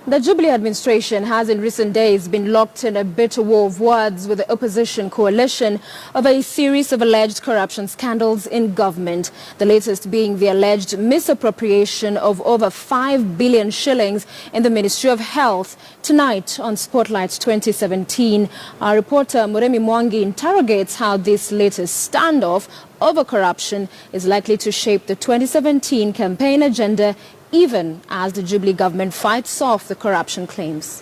The Jubilee Administration has in recent days been locked in a bitter war of words with the opposition coalition over a series of alleged corruption scandals in government. The latest being the alleged misappropriation of over 5 billion shillings in the Ministry of Health. Tonight on SpotLight 2017, our reporter Murimi Mwangi interrogates how this latest standoff over corruption is likely to shape the 2017 campaign agenda, even as the Jubilee government fights off the corruption claims.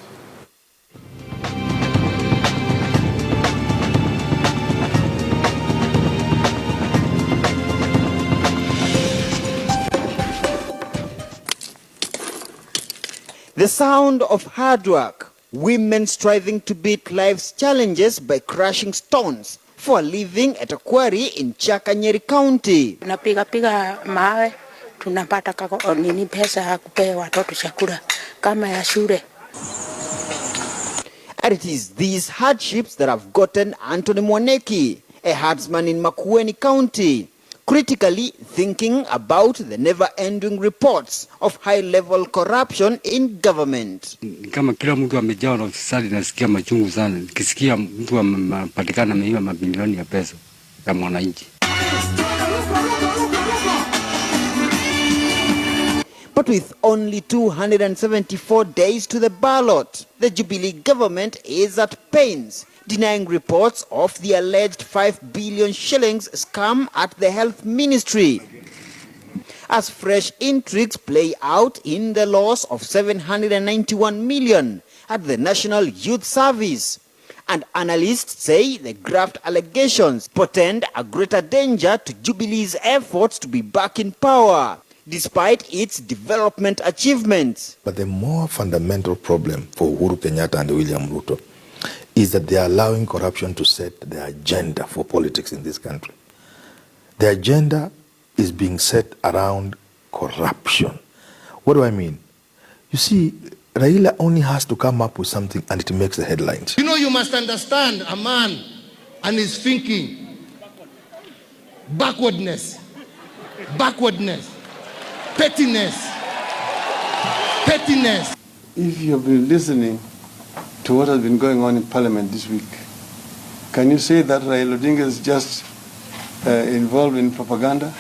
The sound of hard work, women striving to beat life's challenges by crushing stones for a living at a quarry in Nyeri County. Napiga mawe. Tunapata nini pesa ya kupea watoto chakula kama ya shule. And it is these hardships that have gotten Anthony Mwangi, a herdsman in Makueni County, critically thinking about the never-ending reports of high-level corruption in government. Kama kila mtu amejaa na ufisadi, nasikia machungu sana nikisikia mtu anapatikana ameiba mabilioni ya pesa ya mwananchi. But with only 274 days to the ballot, the Jubilee government is at pains, denying reports of the alleged 5 billion shillings scam at the health ministry. As fresh intrigues play out in the loss of 791 million at the National Youth Service. And analysts say the graft allegations portend a greater danger to Jubilee's efforts to be back in power, despite its development achievements. But the more fundamental problem for Uhuru Kenyatta and William Ruto is that they are allowing corruption to set the agenda for politics in this country. The agenda is being set around corruption. What do I mean? You see, Raila only has to come up with something and it makes the headlines. You know, you must understand a man and his thinking. Backwardness. Pettiness. If you have been listening to what has been going on in Parliament this week, can you say that Raila Odinga is just involved in propaganda?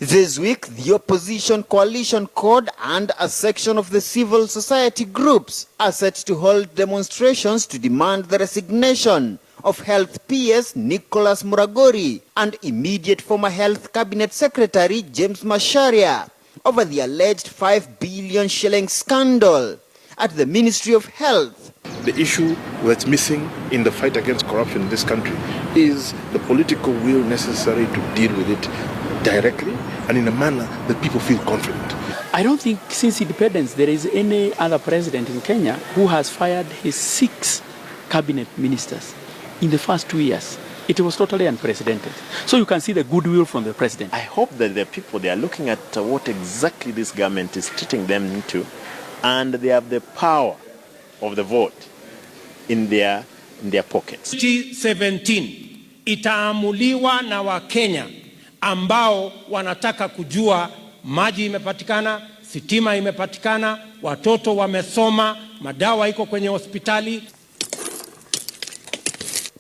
This week, the opposition coalition code and a section of the civil society groups are set to hold demonstrations to demand the resignation of Health PS Nicholas Muragori and immediate former Health Cabinet Secretary James Macharia over the alleged 5 billion shilling scandal at the Ministry of Health. The issue that's missing in the fight against corruption in this country is the political will necessary to deal with it directly and in a manner that people feel confident. I don't think since independence there is any other president in Kenya who has fired his 6 cabinet ministers in the first 2 years. It was totally unprecedented. So you can see the goodwill from the president. I hope that the people, they are looking at what exactly this government is treating them into, and they have the power of the vote in their pockets. 2017 itaamuliwa na Wakenya ambao wanataka kujua maji imepatikana, sitima imepatikana, watoto wamesoma, madawa iko kwenye hospitali.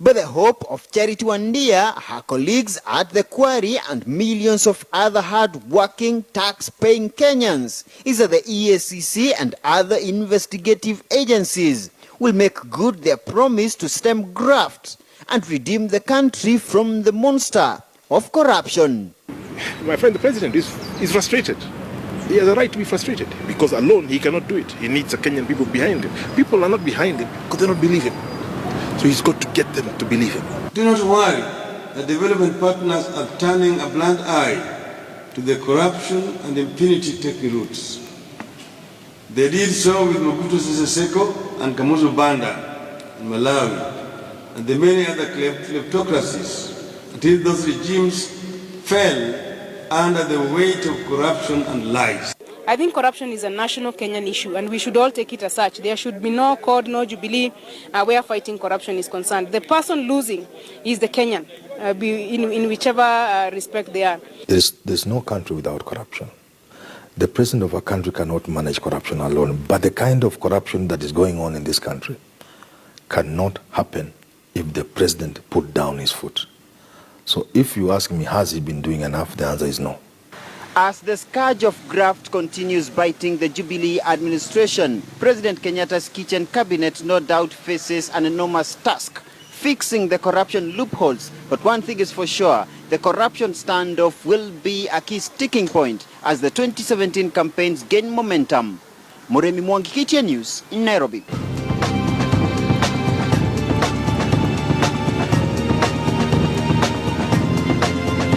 But the hope of Charity Wandia, her colleagues at the quarry and millions of other hard-working, tax-paying Kenyans is that the EACC and other investigative agencies will make good their promise to stem graft and redeem the country from the monster of corruption. My friend, the president is frustrated. He has a right to be frustrated because alone he cannot do it. He needs the Kenyan people behind him. People are not behind him because they don't believe him. So he's got to get them to believe him. Do not worry. The development partners are turning a blind eye to the corruption and impunity taking roots. They did so with Mobutu Sese Seko and Kamuzu Banda in Malawi and the many other kleptocracies until those regimes fell under the weight of corruption and lies. I think corruption is a national Kenyan issue and we should all take it as such. There should be no code, no Jubilee where fighting corruption is concerned. The person losing is the Kenyan, in whichever respect they are. There's no country without corruption. The president of a country cannot manage corruption alone, but the kind of corruption that is going on in this country cannot happen if the president put down his foot. So if you ask me, has he been doing enough? The answer is no. As the scourge of graft continues biting the Jubilee administration, President Kenyatta's kitchen cabinet no doubt faces an enormous task, fixing the corruption loopholes. But one thing is for sure, the corruption standoff will be a key sticking point as the 2017 campaigns gain momentum. Murimi Mwangi, KTN News, in Nairobi.